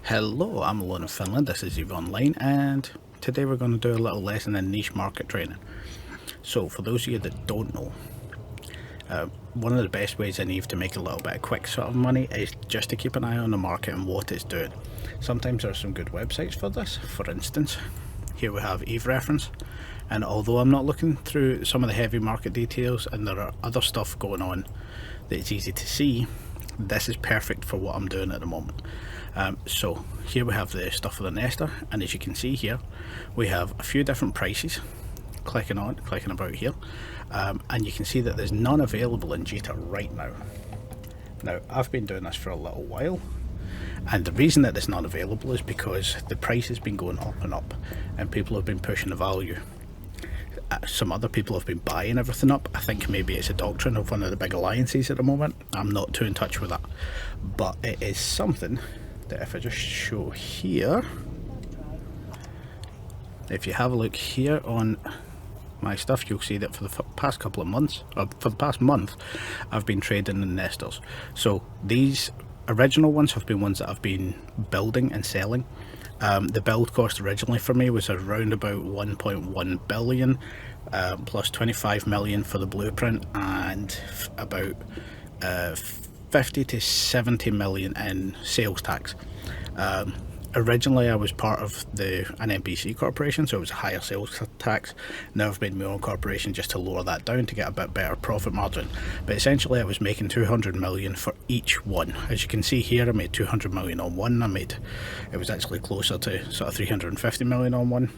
Hello, I'm Alone in Finland, this is Eve Online, and today we're going to do a little lesson in niche market trading. So for those of you that don't know, one of the best ways in Eve to make a little bit of quick sort of money is just to keep an eye on the market and what it's doing. Sometimes there are some good websites for this. For instance, here we have Eve reference, and although I'm not looking through some of the heavy market details and there are other stuff going on that it's easy to see, this is perfect for what I'm doing at the moment. So here we have the stuff for the Nestor, and as you can see here we have a few different prices. Clicking about here, and you can see that there's none available in Jita right now. Now I've been doing this for a little while, and the reason that there's none available is because the price has been going up and up and people have been pushing the value. Some other people have been buying everything up. I think maybe it's a doctrine of one of the big alliances at the moment. I'm not too in touch with that, but it is something that if I just show here, if you have a look here on my stuff, you'll see that for the past couple of months, or for the past month, I've been trading in nestors. So these original ones have been ones that I've been building and selling. The build cost originally for me was around about 1.1 billion, plus 25 million for the blueprint, and about 50 to 70 million in sales tax. Originally I was part of an NPC corporation, so it was a higher sales tax. Now I've made my own corporation just to lower that down to get a bit better profit margin. But essentially I was making 200 million for each one. As you can see here, I made 200 million on one. It was actually closer to sort of 350 million on one.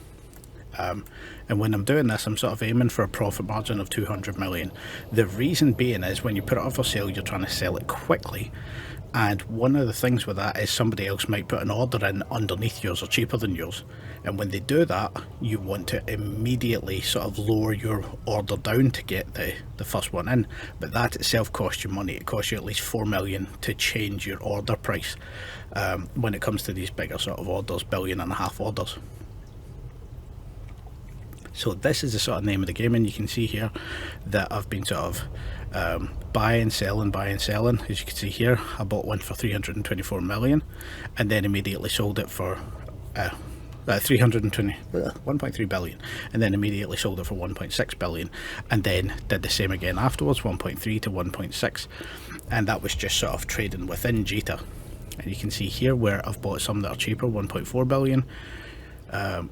And when I'm doing this, I'm sort of aiming for a profit margin of 200 million. The reason being is when you put it up for sale, you're trying to sell it quickly. And one of the things with that is somebody else might put an order in underneath yours or cheaper than yours. And when they do that, you want to immediately sort of lower your order down to get the first one in. But that itself costs you money. It costs you at least 4 million to change your order price when it comes to these bigger sort of orders, $1.5 billion orders. So this is the sort of name of the game, and you can see here that I've been sort of buying, selling. As you can see here, I bought one for 324 million and then immediately sold it for 1.3 billion, and then immediately sold it for 1.6 billion, and then did the same again afterwards, 1.3 to 1.6, and that was just sort of trading within Jita. And you can see here where I've bought some that are cheaper, 1.4 billion, and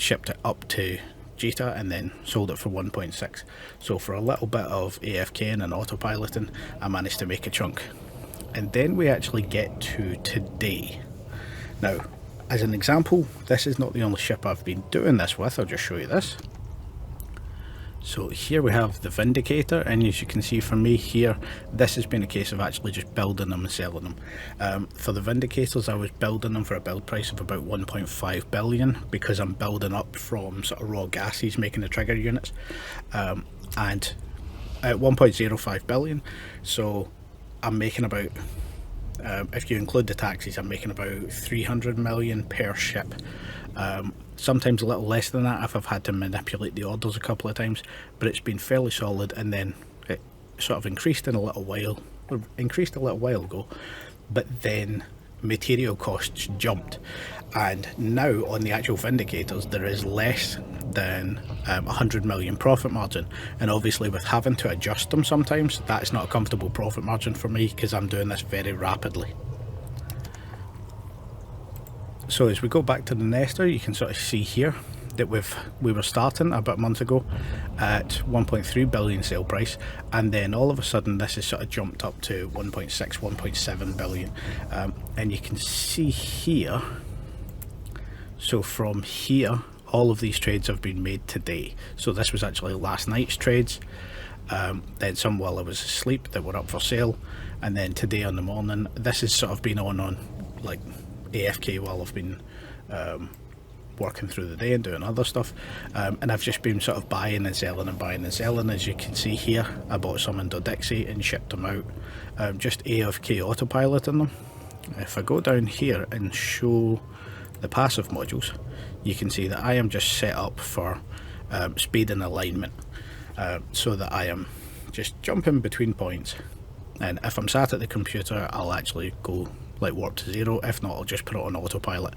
shipped it up to Jita and then sold it for 1.6. So for a little bit of AFK and autopiloting, I managed to make a chunk. And then we actually get to today. Now, as an example, this is not the only ship I've been doing this with. I'll just show you this. So here we have the Vindicator, and as you can see for me here, this has been a case of actually just building them and selling them. For the Vindicators, I was building them for a build price of about 1.5 billion because I'm building up from sort of raw gases making the trigger units, and at 1.05 billion, so I'm making about, if you include the taxes, I'm making about 300 million per ship. Sometimes a little less than that if I've had to manipulate the orders a couple of times, but it's been fairly solid. And then it sort of increased a little while ago, but then material costs jumped, and now on the actual Vindicators there is less than 100 million profit margin, and obviously with having to adjust them sometimes, that is not a comfortable profit margin for me because I'm doing this very rapidly. So as we go back to the Nestor, you can sort of see here that we were starting about a month ago at 1.3 billion sale price, and then all of a sudden this has sort of jumped up to 1.6, 1.7 billion, and you can see here, so from here all of these trades have been made today. So this was actually last night's trades, then some while I was asleep that were up for sale, and then today in the morning. This has sort of been on like AFK while I've been working through the day and doing other stuff, and I've just been sort of buying and selling. As you can see here, I bought some in Dodixie and shipped them out, just AFK autopiloting them. If I go down here and show the passive modules, you can see that I am just set up for speed and alignment, so that I am just jumping between points, and if I'm sat at the computer I'll actually go like warp to 0. If not, I'll just put it on autopilot.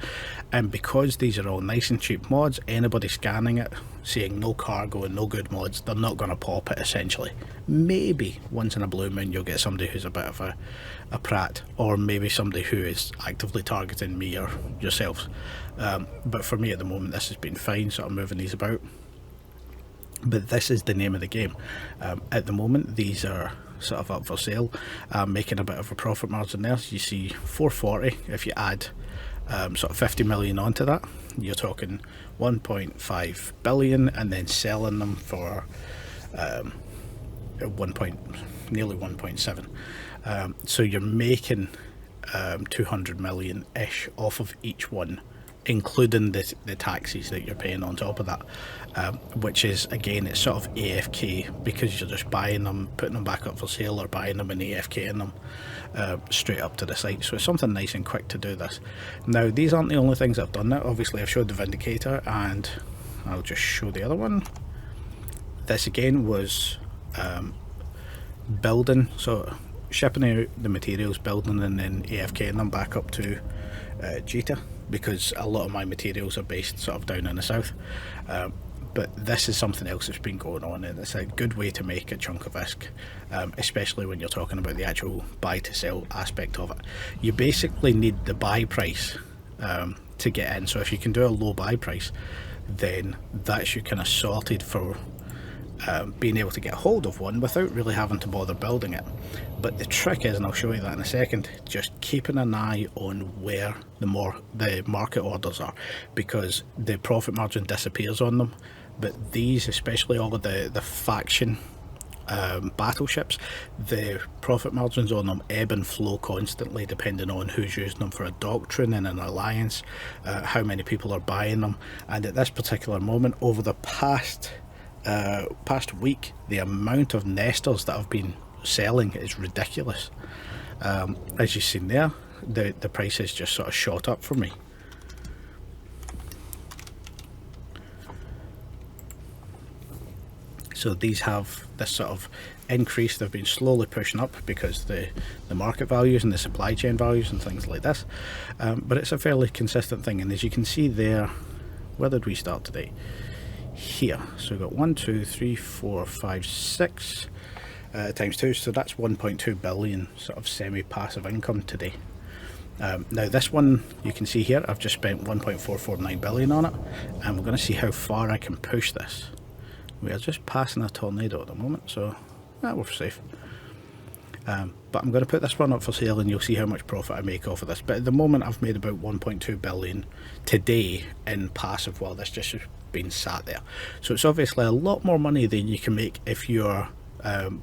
And because these are all nice and cheap mods, anybody scanning it, seeing no cargo and no good mods, they're not going to pop it essentially. Maybe once in a blue moon you'll get somebody who's a bit of a prat, or maybe somebody who is actively targeting me or yourselves. But for me at the moment this has been fine, so I'm moving these about. But this is the name of the game. At the moment these are sort of up for sale. I'm making a bit of a profit margin there. So you see 440. If you add sort of 50 million onto that, you're talking 1.5 billion, and then selling them for nearly 1.7. So you're making 200 million ish off of each one, including the taxes that you're paying on top of that, which is, again, it's sort of AFK, because you're just buying them, putting them back up for sale, or buying them and AFKing them straight up to the site. So it's something nice and quick to do this. Now these aren't the only things I've done now. Obviously I've showed the Vindicator, and I'll just show the other one. This again was building, so shipping out the materials, building, and then AFKing them back up to Jita, because a lot of my materials are based sort of down in the south. But this is something else that's been going on, and it's a good way to make a chunk of ISK, especially when you're talking about the actual buy to sell aspect of it. You basically need the buy price to get in. So if you can do a low buy price, then that's you kind of sorted for being able to get hold of one without really having to bother building it. But the trick is, and I'll show you that in a second, just keeping an eye on where the market orders are, because the profit margin disappears on them. But these, especially all of the faction battleships, the profit margins on them ebb and flow constantly depending on who's using them for a doctrine in an alliance, how many people are buying them. And at this particular moment, over the past week, the amount of nestors that I've been selling is ridiculous. As you've seen there, the price has just sort of shot up for me. So these have this sort of increase. They've been slowly pushing up because the market values and the supply chain values and things like this, but it's a fairly consistent thing. And as you can see there, where did we start today? Here. So we've got 1 2 3 4 5 6 times 2, so that's 1.2 billion sort of semi-passive income today. Now this one, you can see here, I've just spent 1.449 billion on it, and we're going to see how far I can push this. We are just passing a tornado at the moment, so we're safe. But I'm going to put this one up for sale, and you'll see how much profit I make off of this. But at the moment I've made about 1.2 billion today in passive while this just has been sat there. So it's obviously a lot more money than you can make if you're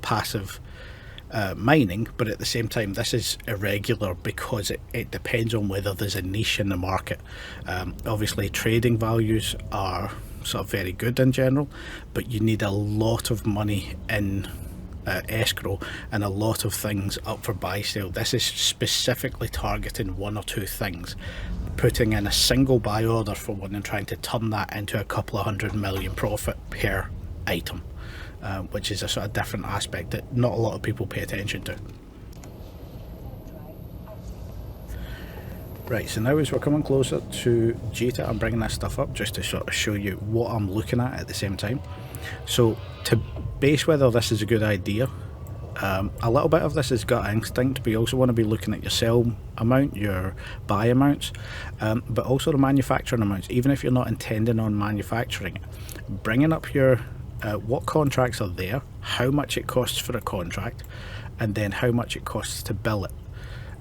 passive mining, but at the same time this is irregular because it depends on whether there's a niche in the market. Obviously trading values are sort of very good in general, but you need a lot of money in escrow and a lot of things up for buy sale. This is specifically targeting one or two things, putting in a single buy order for one and trying to turn that into a couple of 100 million profit per item, which is a sort of different aspect that not a lot of people pay attention to. Right, so now as we're coming closer to Jita, I'm bringing this stuff up just to sort of show you what I'm looking at the same time. So to base whether this is a good idea, a little bit of this is gut instinct, but you also want to be looking at your sell amount, your buy amounts, but also the manufacturing amounts. Even if you're not intending on manufacturing it, bringing up your what contracts are there, how much it costs for a contract, and then how much it costs to build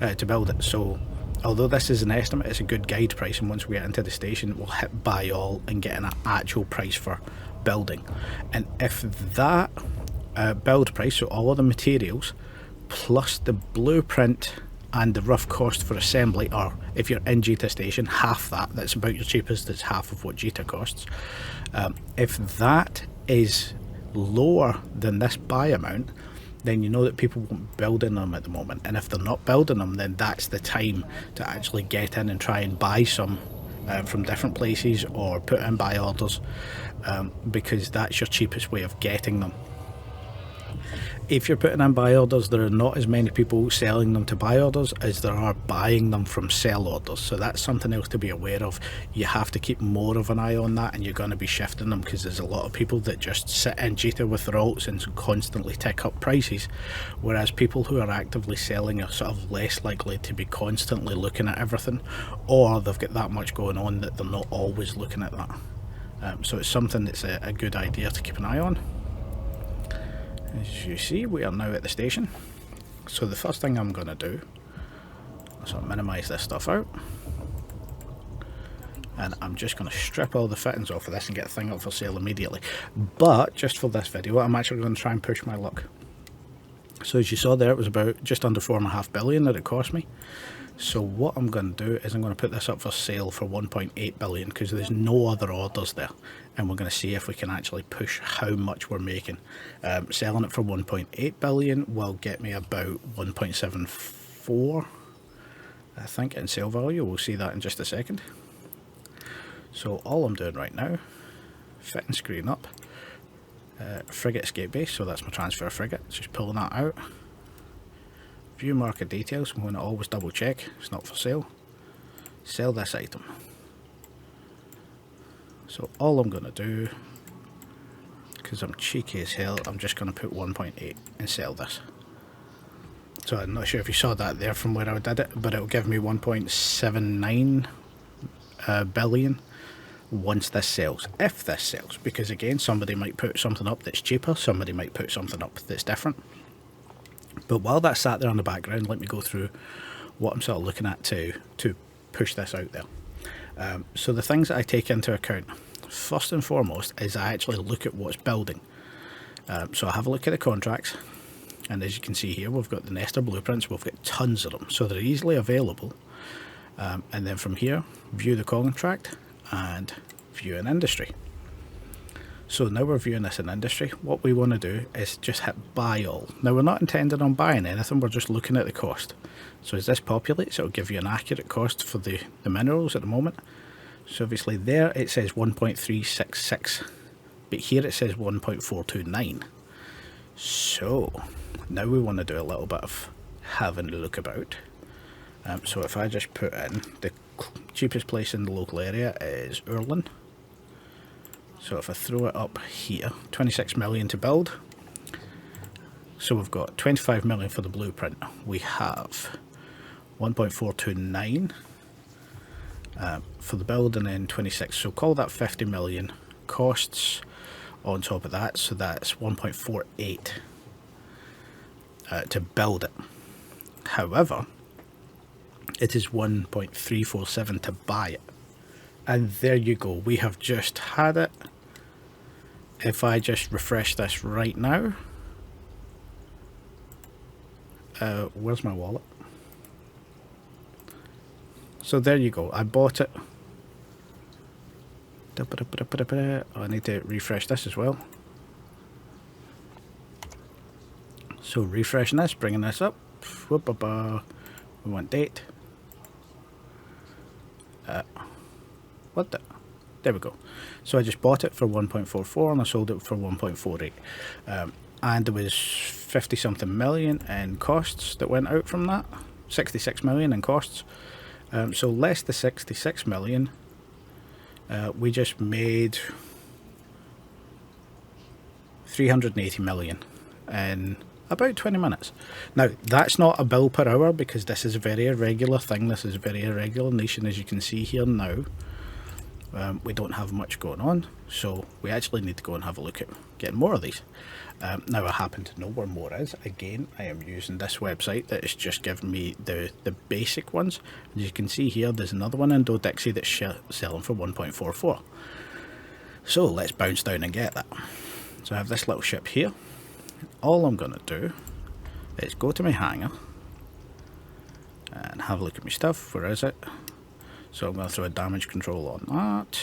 it. So although this is an estimate, it's a good guide price, and once we get into the station we'll hit buy all and get an actual price for building. And if that build price, so all of the materials plus the blueprint and the rough cost for assembly, or if you're in Jita station, half that's about your cheapest, that's half of what Jita costs. If that is lower than this buy amount, then you know that people won't be building them at the moment. And if they're not building them, then that's the time to actually get in and try and buy some from different places, or put in buy orders, because that's your cheapest way of getting them. If you're putting in buy orders, there are not as many people selling them to buy orders as there are buying them from sell orders, so that's something else to be aware of. You have to keep more of an eye on that, and you're going to be shifting them, because there's a lot of people that just sit in Jita with their alts and constantly tick up prices, whereas people who are actively selling are sort of less likely to be constantly looking at everything, or they've got that much going on that they're not always looking at that. So it's something that's a good idea to keep an eye on. As you see, we are now at the station. So the first thing I'm going to do is I'll minimise this stuff out, and I'm just going to strip all the fittings off of this and get the thing up for sale immediately. But just for this video, I'm actually going to try and push my luck. So as you saw there, it was about just under 4.5 billion that it cost me. So what I'm going to do is I'm going to put this up for sale for 1.8 billion, because there's no other orders there, and we're going to see if we can actually push how much we're making. Selling it for 1.8 billion will get me about 1.74, I think, in sale value. We'll see that in just a second. So all I'm doing right now, fitting screen up, frigate escape base, so that's my transfer frigate, just pulling that out. View market details, I'm going to always double check it's not for sale. Sell this item. So all I'm going to do, because I'm cheeky as hell, I'm just going to put 1.8 and sell this. So I'm not sure if you saw that there from where I did it, but it'll give me 1.79 billion once this sells, if this sells, because again, somebody might put something up that's cheaper, somebody might put something up that's different. But while that's sat there in the background, let me go through what I'm sort of looking at to push this out there. So the things that I take into account, first and foremost, is I actually look at what's building. So I have a look at the contracts, and as you can see here, we've got the nestor blueprints, we've got tons of them, so they're easily available. And then from here, view the contract and view an industry. So now we're viewing this in industry. What we want to do is just hit buy all. Now we're not intending on buying anything, we're just looking at the cost. So as this populates, it'll give you an accurate cost for the minerals at the moment. So obviously there it says 1.366, but here it says 1.429. So now we want to do a little bit of having a look about. So if I just put in the cheapest place in the local area is Urlin. So if I throw it up here, 26 million to build. So we've got 25 million for the blueprint. We have 1.429 for the build, and then 26. So call that 50 million costs on top of that. So that's 1.48 to build it. However, it is 1.347 to buy it. And there you go, we have just had it. If I just refresh this right now, where's my wallet? So there you go, I bought it. I need to refresh this as well. So refreshing this, bringing this up. We want date. What the? There we go. So I just bought it for 1.44 and I sold it for 1.48. And there was 50 something million in costs that went out from that. 66 million in costs. So less the 66 million, we just made 380 million in about 20 minutes. Now that's not a bill per hour, because this is a very irregular thing, this is a very irregular niche, and as you can see here now, we don't have much going on, so we actually need to go and have a look at getting more of these. Now I happen to know where more is. Again, I am using this website that is just giving me the basic ones. As you can see here, there's another one in Dixie that's selling for 1.44. So let's bounce down and get that. So I have this little ship here. All I'm going to do is go to my hangar and have a look at my stuff. Where is it? So I'm going to throw a damage control on that.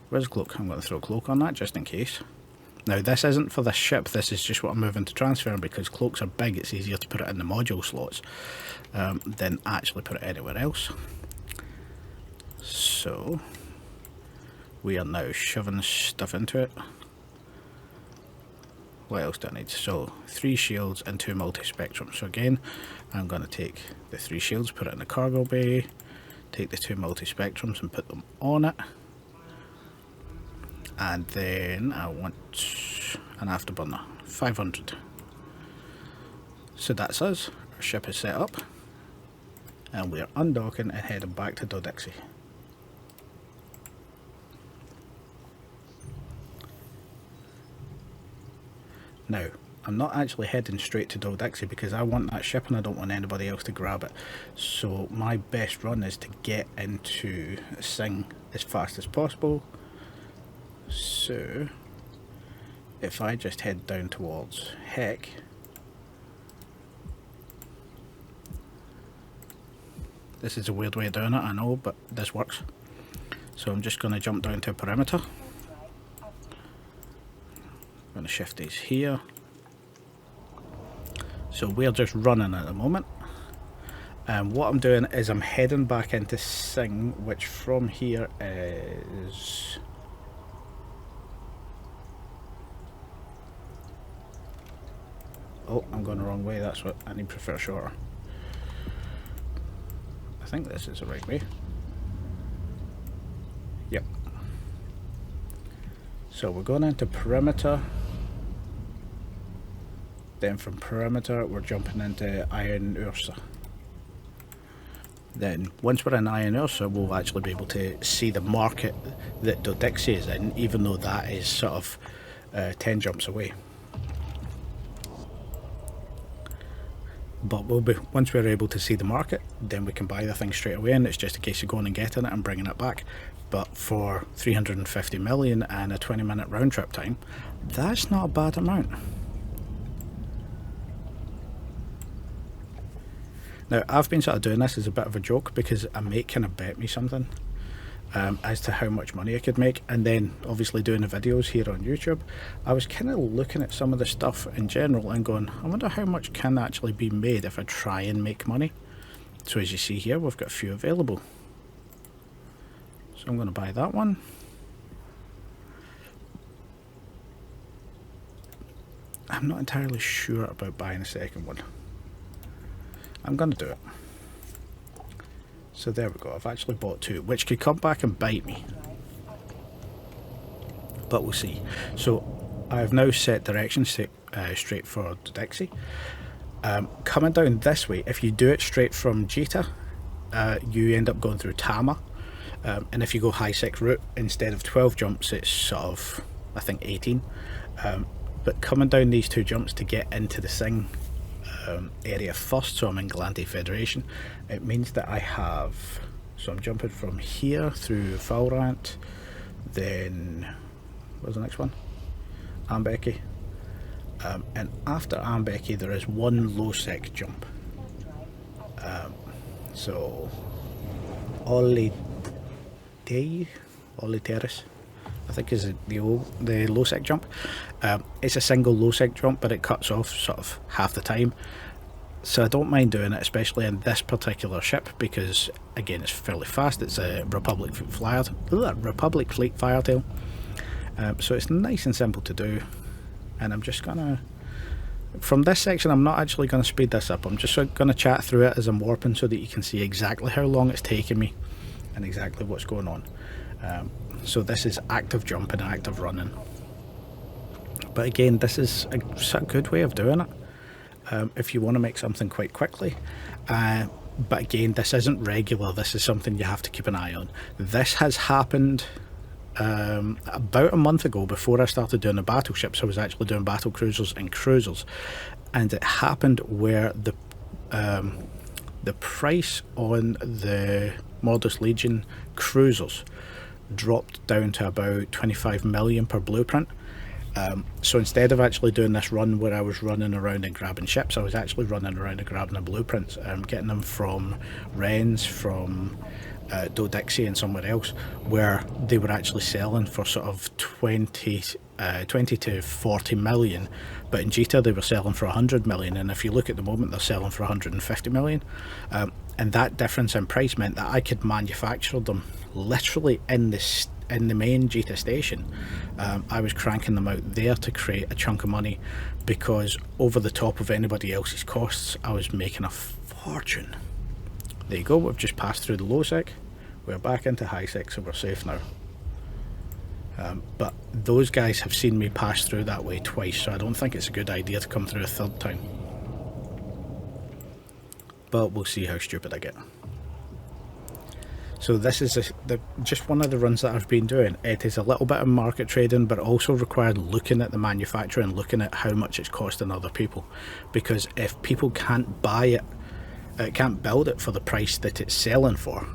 Where's cloak? I'm going to throw a cloak on that just in case. Now this isn't for this ship, this is just what I'm moving to transfer, because cloaks are big, it's easier to put it in the module slots than actually put it anywhere else. So we are now shoving stuff into it. what else do I need? So 3 shields and 2 multi-spectrums. So again, I'm going to take the 3 shields, put it in the cargo bay, take the 2 multi-spectrums and put them on it. And then I want an afterburner, 500. So that's us. Our ship is set up, and we're undocking and heading back to Dodexy. Now, I'm not actually heading straight to Dodexy because I want that ship and I don't want anybody else to grab it. So my best run is to get into Sing as fast as possible. So if I just head down towards Heck, this is a weird way of doing it, I know, but this works. So I'm just going to jump down to perimeter. I'm going to shift these here. So we're just running at the moment. And what I'm doing is I'm heading back into Sing, which from here is... Oh, I'm going the wrong way, that's what I need, prefer shorter. I think this is the right way. Yep. So we're going into perimeter. Then from perimeter we're jumping into arse. Then once we're in arse, we'll actually be able to see the market that Dodexy is in, even though that is sort of 10 jumps away. But once we're able to see the market, then we can buy the thing straight away, and it's just a case of going and getting it and bringing it back. But for 350 million and a 20-minute round trip time, that's not a bad amount. Now, I've been sort of doing this as a bit of a joke because a mate kind of bet me something as to how much money I could make, and then obviously doing the videos here on YouTube, I was kind of looking at some of the stuff in general and going, I wonder how much can actually be made if I try and make money. So as you see here, we've got a few available. So I'm going to buy that one. I'm not entirely sure about buying a second one. I'm going to do it. So there we go, I've actually bought 2, which could come back and bite me. But we'll see. So I've now set directions straight for Dodexy. Coming down this way, if you do it straight from Jita, you end up going through Tama. And if you go high 6 route, instead of 12 jumps, it's sort of, I think, 18. But coming down these 2 jumps to get into the Sing area first, so I'm in Galante Federation, it means that I have, so I'm jumping from here through Valrant, then where's the next one? Ambeki, and after Ambeki there is one low sec jump, so Oliteris, I think is the low sec jump. It's a single low sec jump, but it cuts off sort of half the time. So I don't mind doing it, especially in this particular ship, because again it's fairly fast. It's a Republic Fleet Firetail. So it's nice and simple to do. And I'm just gonna, from this section, I'm not actually gonna speed this up. I'm just gonna chat through it as I'm warping so that you can see exactly how long it's taking me and exactly what's going on. So this is active jumping and active running. But again, this is a good way of doing it if you want to make something quite quickly. But again, this isn't regular. This is something you have to keep an eye on. This has happened about a month ago, before I started doing the battleships. I was actually doing battle cruisers and cruisers, and it happened where the price on the Modus Legion cruisers dropped down to about 25 million per blueprint. So instead of actually doing this run where I was running around and grabbing ships, I was actually running around and grabbing the blueprints, getting them from Rennes, from Dodexy and somewhere else, where they were actually selling for sort of 20 to 40 million, but in Jita they were selling for 100 million, and if you look at the moment they're selling for 150 million, and that difference in price meant that I could manufacture them literally in in the main Jita station, I was cranking them out there to create a chunk of money, because over the top of anybody else's costs, I was making a fortune. There you go, we've just passed through the low sec, we're back into high sec, so we're safe now. But those guys have seen me pass through that way twice, so I don't think it's a good idea to come through a third time. But we'll see how stupid I get. So this is just one of the runs that I've been doing. It is a little bit of market trading, but also required looking at the manufacturer and looking at how much it's costing other people. Because if people can't buy it, can't build it for the price that it's selling for,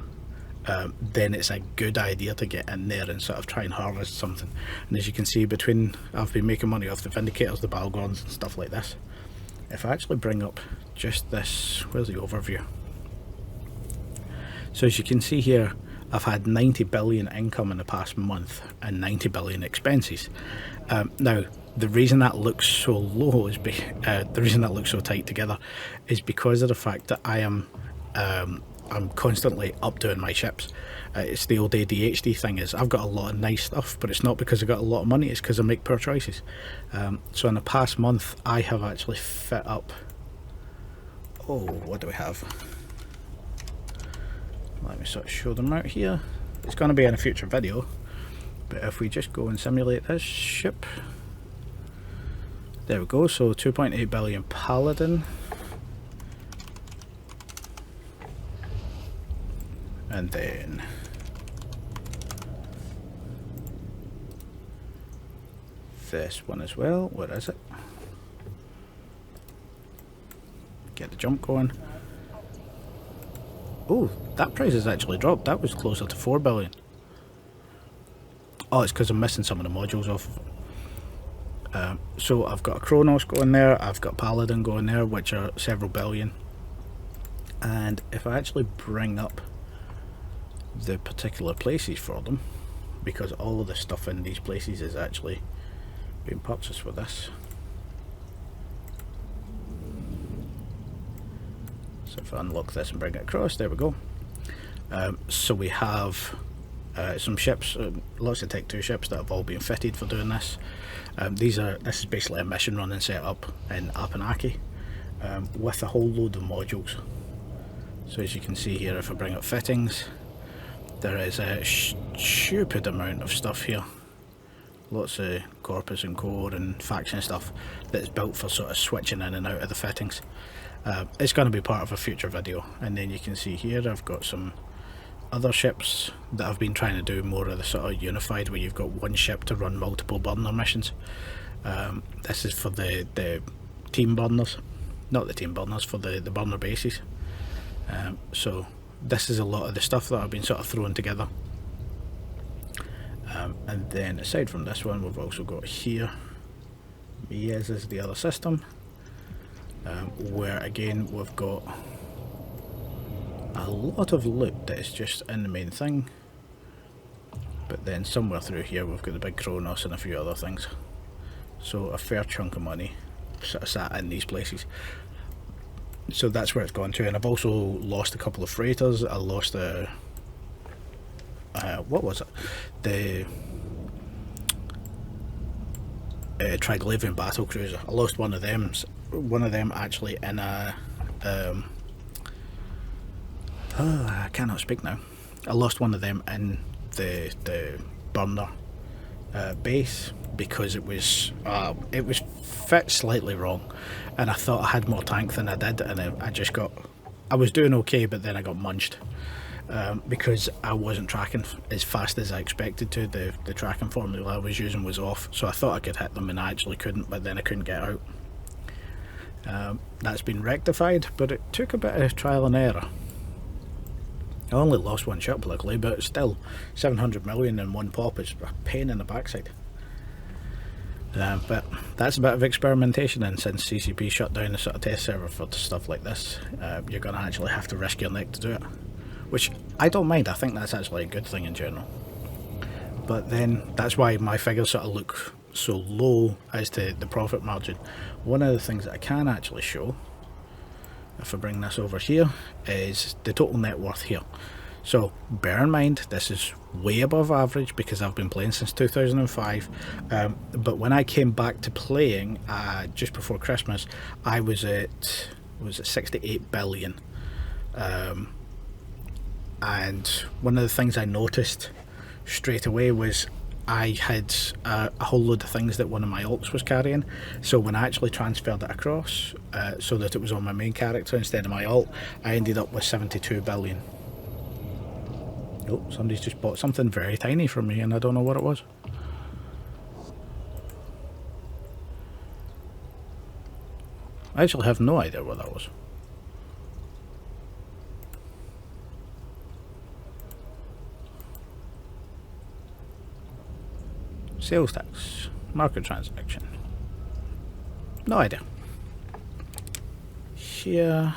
then it's a good idea to get in there and sort of try and harvest something. And as you can see, I've been making money off the Vindicators, the Balgons and stuff like this. If I actually bring up just this, where's the overview? So as you can see here, I've had 90 billion income in the past month and 90 billion expenses. Now, the reason that looks so low is the reason that looks so tight together is because of the fact that I'm constantly updoing my ships. It's the old ADHD thing, is I've got a lot of nice stuff, but it's not because I've got a lot of money, it's because I make poor choices. So in the past month, I have actually fit up, oh, what do we have? Let me sort of show them out here. It's going to be in a future video, but if we just go and simulate this ship, there we go. So 2.8 billion Paladin, and then this one as well. Where is it? Get the jump going. Oh, that price has actually dropped. That was closer to 4 billion. Oh, it's because I'm missing some of the modules off. So I've got a Kronos going there, I've got Paladin going there, which are several billion. And if I actually bring up the particular places for them, because all of the stuff in these places is actually being purchased with this. So if I unlock this and bring it across, there we go. So we have some ships, lots of Tech 2 ships that have all been fitted for doing this. This is basically a mission running setup in Apanaki, with a whole load of modules. So as you can see here, if I bring up fittings, there is a stupid amount of stuff here. Lots of corpus and core and faction stuff that's built for sort of switching in and out of the fittings. It's going to be part of a future video. And then you can see here I've got some other ships that I've been trying to do more of the sort of unified, where you've got one ship to run multiple burner missions. This is for the team burners, not the team burners, for the burner bases. So this is a lot of the stuff that I've been sort of throwing together. And then aside from this one, we've also got here Miez is the other system, where again we've got a lot of loot that is just in the main thing, but then somewhere through here we've got the big Kronos and a few other things. So a fair chunk of money sort of sat in these places. So that's where it's gone to. And I've also lost a couple of freighters. I lost a what was it? The Triglavian battle cruiser. I lost one of them actually in a I cannot speak now. I lost one of them in the burner base, because it was fit slightly wrong, and I thought I had more tank than I did, and I was doing okay, but then I got munched. Because I wasn't tracking as fast as I expected to. The tracking formula I was using was off, so I thought I could hit them and I actually couldn't, but then I couldn't get out. That's been rectified, but it took a bit of trial and error. I only lost one ship luckily, but still 700 million in one pop is a pain in the backside. But that's a bit of experimentation, and since CCP shut down the sort of test server for stuff like this, you're going to actually have to risk your neck to do it. Which I don't mind, I think that's actually a good thing in general. But then that's why my figures sort of look so low as to the profit margin. One of the things that I can actually show, if I bring this over here, is the total net worth here. So bear in mind, this is way above average because I've been playing since 2005. But when I came back to playing just before Christmas, I was at 68 billion. And one of the things I noticed straight away was I had a whole load of things that one of my alts was carrying. So when I actually transferred it across so that it was on my main character instead of my alt, I ended up with 72 billion. Oh, somebody's just bought something very tiny from me and I don't know what it was. I actually have no idea what that was. Sales tax, market transaction. No idea. Here.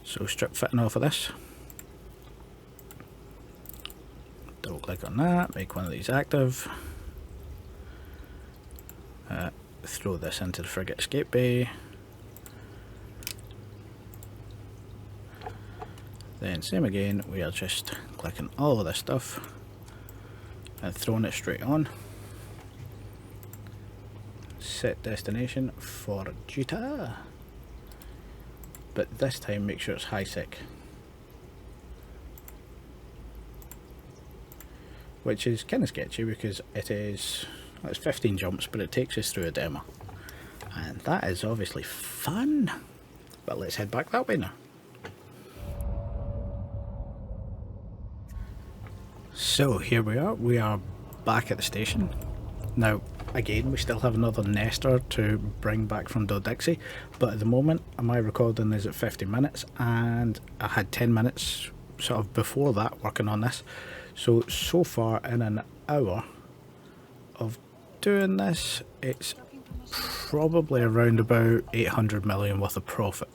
So strip fitting off of this. Double click on that, make one of these active. Throw this into the frigate escape bay. Then same again, we are just clicking all of this stuff and throwing it straight on. Set destination for Juta, but this time make sure it's high sec, which is kind of sketchy because it's 15 jumps, but it takes us through a demo, and that is obviously fun. But let's head back that way now. So here we are back at the station. Now again, we still have another nestor to bring back from Dodixie, but at the moment my recording is at 50 minutes and I had 10 minutes sort of before that working on this. So far in an hour of doing this, it's probably around about 800 million worth of profit.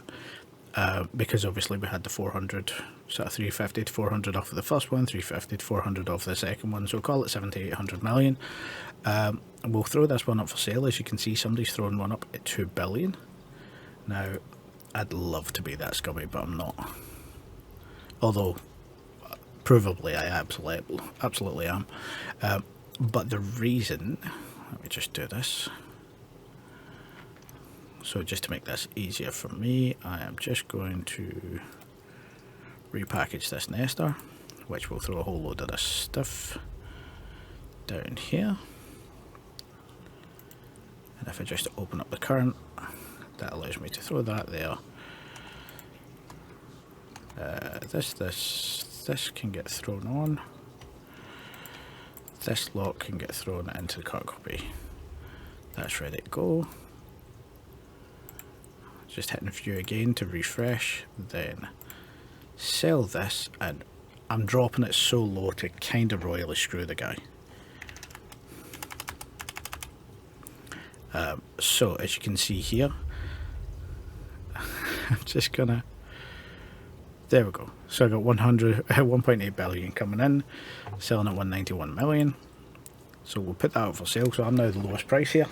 Because obviously we had the 400, sort of 350 to 400 off of the first one, 350 to 400 off the second one, so call it 700 to 800 million. We'll throw this one up for sale. As you can see, somebody's throwing one up at 2 billion. Now, I'd love to be that scummy, but I'm not. Although, provably I absolutely am. But the reason, let me just do this. So just to make this easier for me, I am just going to repackage this nestor, which will throw a whole load of this stuff down here. And if I just open up the current, that allows me to throw that there. This can get thrown on. This lot can get thrown into the cargo bay. That's ready to go. Just hitting view again to refresh, then sell this, and I'm dropping it so low to kind of royally screw the guy. So as you can see here, I'm just gonna, there we go. So I got 1.8 billion coming in, selling at 191 million. So we'll put that out for sale. So I'm now the lowest price here.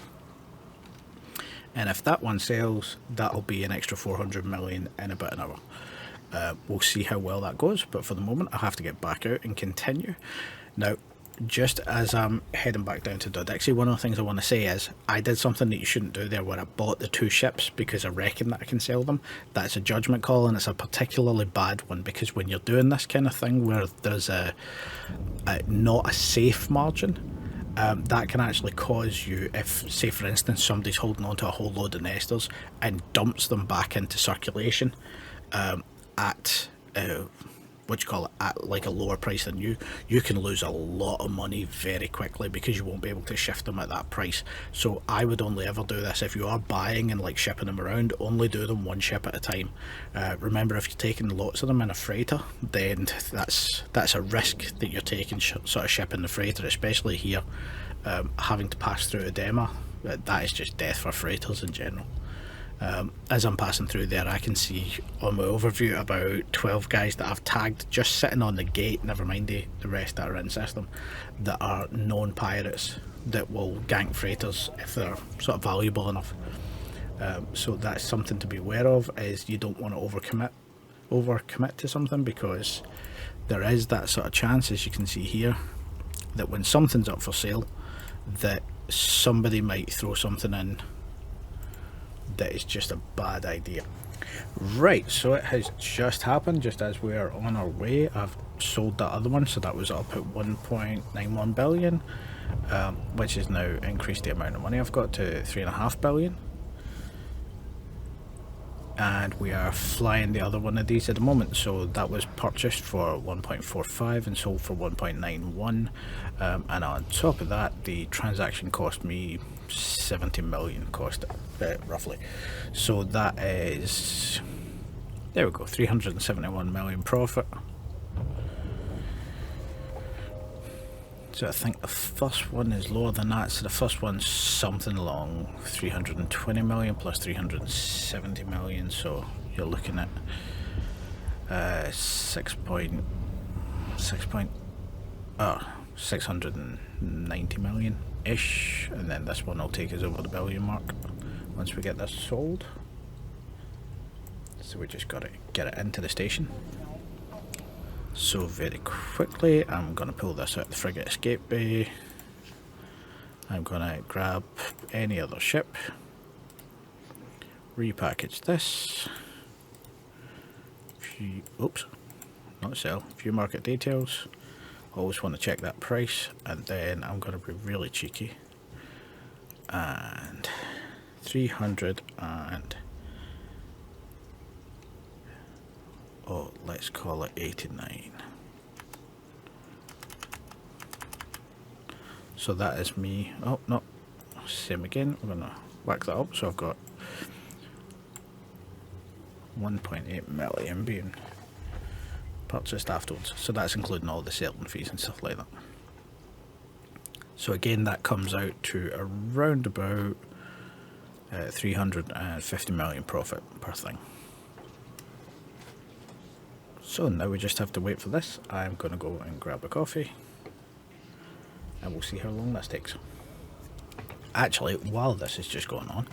And if that one sells, that'll be an extra 400 million in about an hour. We'll see how well that goes, but for the moment I have to get back out and continue. Now, just as I'm heading back down to Dodixie, one of the things I want to say is I did something that you shouldn't do there, where I bought the 2 ships because I reckon that I can sell them. That's a judgment call, and it's a particularly bad one, because when you're doing this kind of thing where there's not a safe margin, that can actually cause you, if say for instance somebody's holding on to a whole load of nestors and dumps them back into circulation at what you call it, at like a lower price than you can lose a lot of money very quickly, because you won't be able to shift them at that price. So I would only ever do this if you are buying and like shipping them around, only do them 1 ship at a time. Remember, if you're taking lots of them in a freighter, then that's a risk that you're taking, sort of shipping the freighter, especially here, having to pass through a demo. That is just death for freighters in general. As I'm passing through there, I can see on my overview about 12 guys that I've tagged just sitting on the gate, never mind the rest that are in system, that are known pirates that will gank freighters if they're sort of valuable enough. So that's something to be aware of, is you don't want to overcommit over commit to something, because there is that sort of chance, as you can see here, that when something's up for sale, that somebody might throw something in that is just a bad idea. Right, so it has just happened just as we are on our way. I've sold that other one, so that was up at 1.91 billion, which has now increased the amount of money I've got to 3.5 billion. And we are flying the other one of these at the moment. So that was purchased for 1.45 and sold for 1.91, and on top of that, the transaction cost me 70 million, cost it roughly. So that is, there we go, 371 million profit. So I think the first one is lower than that, so the first one's something along 320 million plus 370 million, so you're looking at 690 million ish, and then this one will take us over the billion mark once we get this sold. So we just got to get it into the station. So very quickly, I'm going to pull this out of the frigate escape bay. I'm going to grab any other ship, repackage this, oops, not sell, view market details, always want to check that price, and then I'm going to be really cheeky, and 300 and, oh, let's call it 89. So that is me. Oh no, same again. We're gonna whack that up. So I've got 1.8 million being purchased afterwards. So that's including all the selling fees and stuff like that. So again, that comes out to around about 350 million profit per thing. So now we just have to wait for this. I'm going to go and grab a coffee, and we'll see how long this takes. Actually, while this is just going on,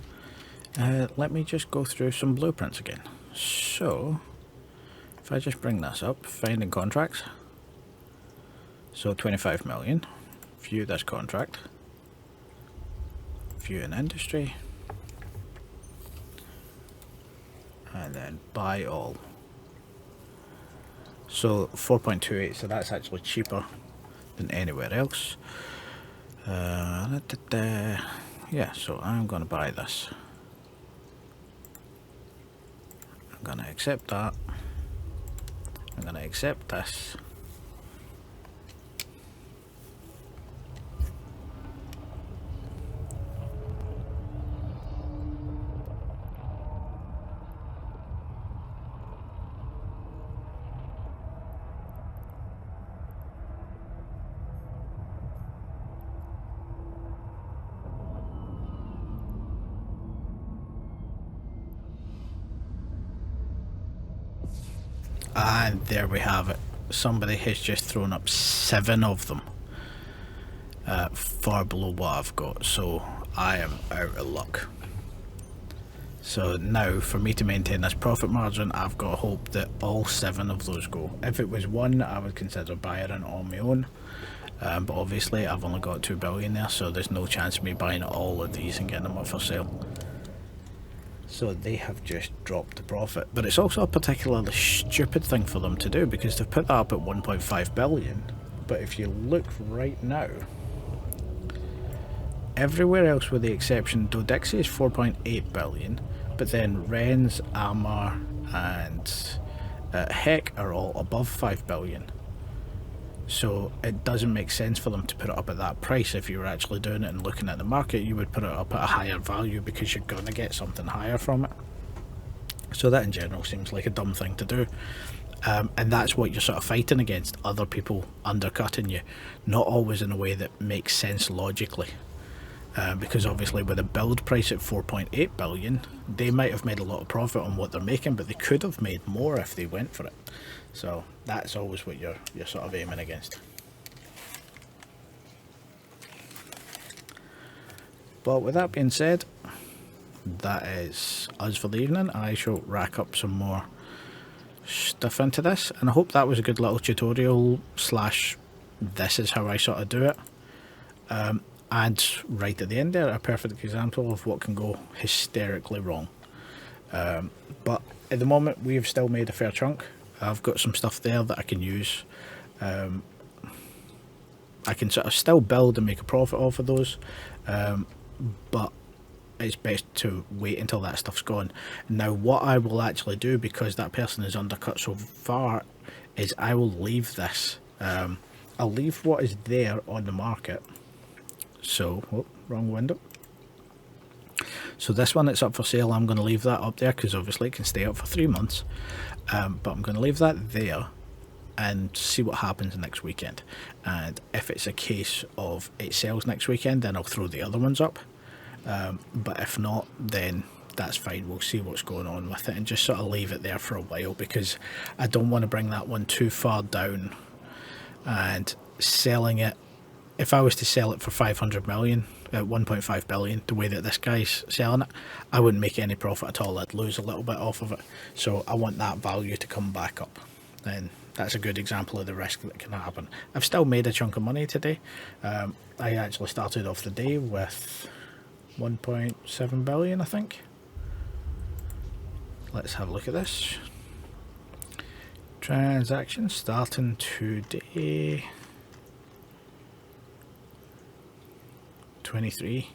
let me just go through some blueprints again. So, if I just bring this up, finding contracts. So 25 million, view this contract, view an industry, and then buy all. So 4.28, so that's actually cheaper than anywhere else. Yeah, so I'm going to buy this. I'm going to accept that. I'm going to accept this. And there we have it. Somebody has just thrown up 7 of them, far below what I've got, so I am out of luck. So now for me to maintain this profit margin, I've got to hope that all 7 of those go. If it was 1, I would consider buying it on my own, but obviously I've only got 2 billion there, so there's no chance of me buying all of these and getting them up for sale. So they have just dropped the profit, but it's also a particularly stupid thing for them to do, because they've put that up at 1.5 billion, but if you look right now, everywhere else with the exception, Dodixie is 4.8 billion, but then Rennes, Amar and Heck are all above 5 billion. So it doesn't make sense for them to put it up at that price. If you were actually doing it and looking at the market, you would put it up at a higher value because you're going to get something higher from it. So that in general seems like a dumb thing to do. And that's what you're sort of fighting against, other people undercutting you. Not always in a way that makes sense logically. Because obviously with a build price at 4.8 billion, they might have made a lot of profit on what they're making, but they could have made more if they went for it. So that's always what you're sort of aiming against. But with that being said, that is us for the evening. I shall rack up some more stuff into this, and I hope that was a good little tutorial slash this is how I sort of do it. And right at the end there, a perfect example of what can go hysterically wrong. But at the moment we've still made a fair chunk. I've got some stuff there that I can use. I can sort of still build and make a profit off of those, but it's best to wait until that stuff's gone. Now what I will actually do, because that person is undercut so far, is I will leave this. I'll leave what is there on the market. So, oh, wrong window. So this one that's up for sale, I'm going to leave that up there because obviously it can stay up for 3 months. But I'm going to leave that there and see what happens next weekend. And if it's a case of it sells next weekend, then I'll throw the other ones up. But if not, then that's fine. We'll see what's going on with it and just sort of leave it there for a while, because I don't want to bring that one too far down and selling it. If I was to sell it for 500 million at 1.5 billion, the way that this guy's selling it, I wouldn't make any profit at all. I'd lose a little bit off of it. So I want that value to come back up. Then that's a good example of the risk that can happen. I've still made a chunk of money today. I actually started off the day with 1.7 billion, I think. Let's have a look at this. Transaction starting today. 23.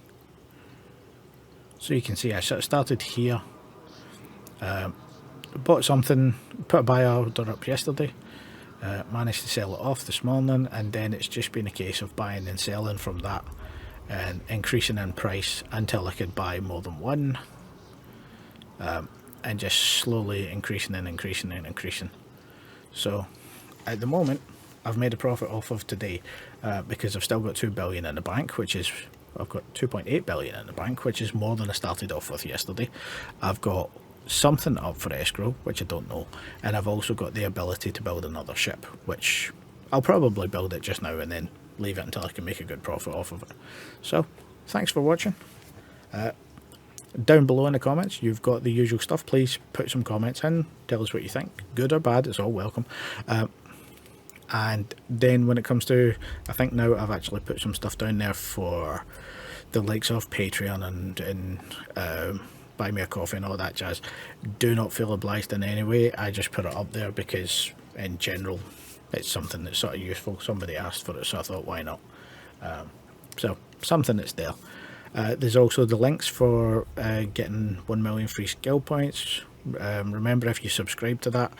So you can see I sort of started here, bought something, put a buy order up yesterday, managed to sell it off this morning, and then it's just been a case of buying and selling from that and increasing in price until I could buy more than one, and just slowly increasing and increasing and increasing. So at the moment I've made a profit off of today, because I've still got 2 billion in the bank, which is, I've got 2.8 billion in the bank, which is more than I started off with yesterday. I've got something up for escrow, which I don't know, and I've also got the ability to build another ship, which I'll probably build it just now and then leave it until I can make a good profit off of it. So thanks for watching. Down below in the comments you've got the usual stuff. Please put some comments in, tell us what you think, good or bad, it's all welcome. And then when it comes to, I think now I've actually put some stuff down there for the likes of Patreon and Buy Me a Coffee and all that jazz. Do not feel obliged in any way. I just put it up there because in general it's something that's sort of useful. Somebody asked for it, so I thought why not. So something that's there. There's also the links for getting 1 million free skill points. Remember, if you subscribe to that,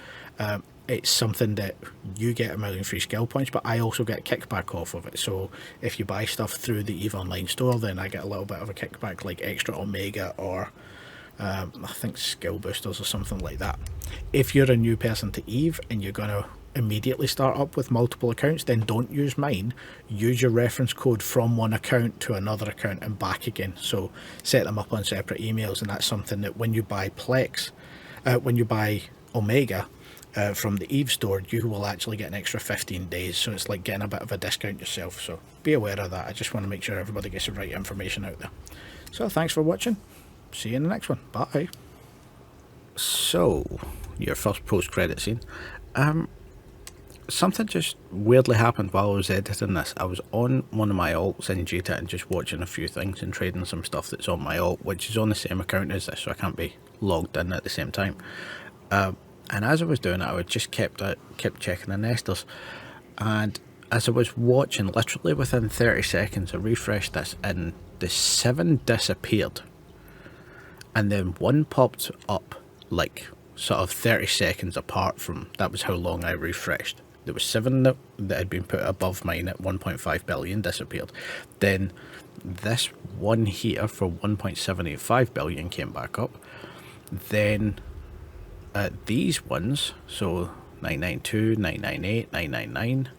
it's something that you get 1 million free skill points, but I also get kickback off of it. So if you buy stuff through the EVE Online store, then I get a little bit of a kickback, like extra Omega or I think skill boosters or something like that. If you're a new person to EVE and you're going to immediately start up with multiple accounts, then don't use mine. Use your reference code from one account to another account and back again. So set them up on separate emails, and that's something that when you buy plex, when you buy Omega from the EVE store, you will actually get an extra 15 days. So it's like getting a bit of a discount yourself. So be aware of that. I just want to make sure everybody gets the right information out there. So thanks for watching. See you in the next one. Bye. So your first post-credit scene. Something just weirdly happened while I was editing this. I was on one of my alts in Jita and just watching a few things and trading some stuff that's on my alt, which is on the same account as this, so I can't be logged in at the same time. And as I was doing it, I just kept checking the nestors, and as I was watching, literally within 30 seconds I refreshed this and the 7 disappeared, and then 1 popped up like sort of 30 seconds apart from, that was how long I refreshed. There was 7 that had been put above mine at 1.5 billion disappeared. Then this one here for 1.785 billion came back up. Then these ones, so 992, 998, 999,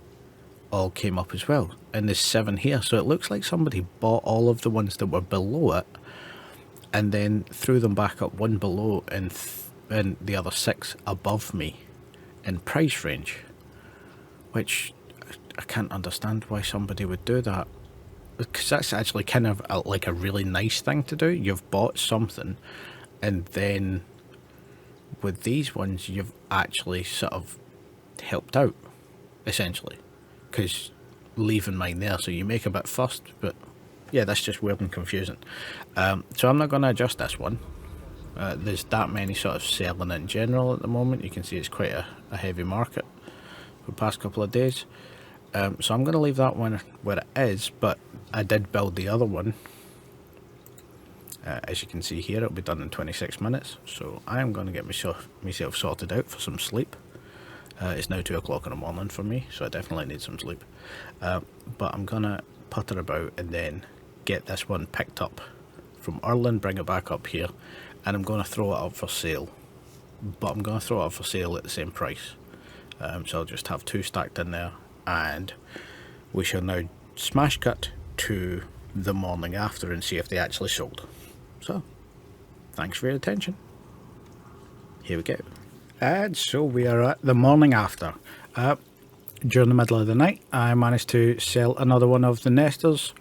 all came up as well. And there's 7 here. So it looks like somebody bought all of the ones that were below it and then threw them back up, 1 below and the other 6 above me in price range, which I can't understand why somebody would do that, because that's actually kind of like a really nice thing to do. You've bought something and then with these ones, you've actually sort of helped out, essentially, because leaving mine there, so you make a bit first, but yeah, that's just weird and confusing. So I'm not going to adjust this one. There's that many sort of selling in general at the moment. You can see it's quite a heavy market for the past couple of days. So I'm going to leave that one where it is, but I did build the other one. As you can see here, it'll be done in 26 minutes. So I'm going to get myself sorted out for some sleep. It's now 2 o'clock in the morning for me, so I definitely need some sleep. But I'm going to putter about and then get this one picked up from Ireland, bring it back up here, and I'm going to throw it up for sale. But I'm going to throw it up for sale at the same price. So I'll just have 2 stacked in there, and we shall now smash cut to the morning after and see if they actually sold. So, thanks for your attention. Here we go. And so we are at the morning after. During the middle of the night, I managed to sell another one of the nestors,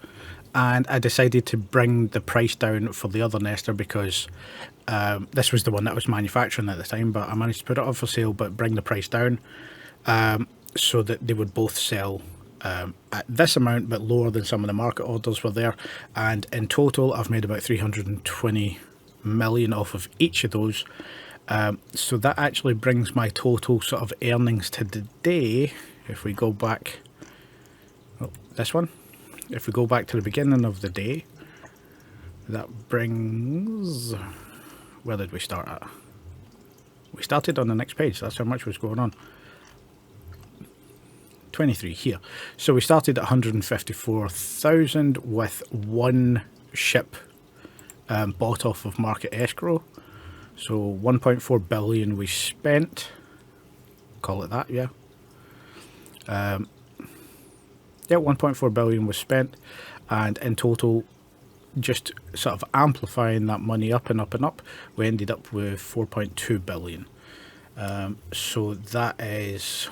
and I decided to bring the price down for the other nestor because this was the one that was manufacturing at the time, but I managed to put it up for sale but bring the price down so that they would both sell at this amount but lower than some of the market orders were there. And in total I've made about 320 million off of each of those. So that actually brings my total sort of earnings to the day, if we go back, this one, if we go back to the beginning of the day, that brings, where did we start at? We started on the next page, that's how much was going on. 23 here. So we started at 154,000 with one ship bought off of market escrow. So 1.4 billion we spent, call it that, yeah. Yeah, 1.4 billion was spent, and in total, just sort of amplifying that money up and up and up, we ended up with 4.2 billion. So that is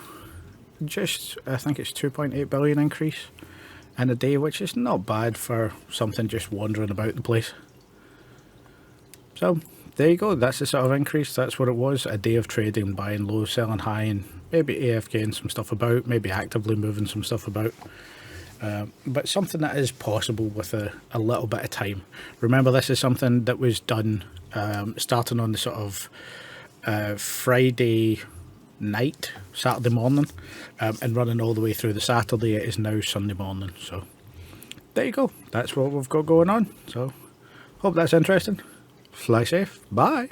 just, I think it's 2.8 billion increase in a day, which is not bad for something just wandering about the place. So there you go, that's the sort of increase. That's what it was, a day of trading, buying low, selling high, and maybe AFKing some stuff about, maybe actively moving some stuff about. But something that is possible with a little bit of time. Remember, this is something that was done starting on the sort of Friday night, Saturday morning, and running all the way through the Saturday. It is now Sunday morning. So there you go, that's what we've got going on. So hope that's interesting. Fly safe. Bye.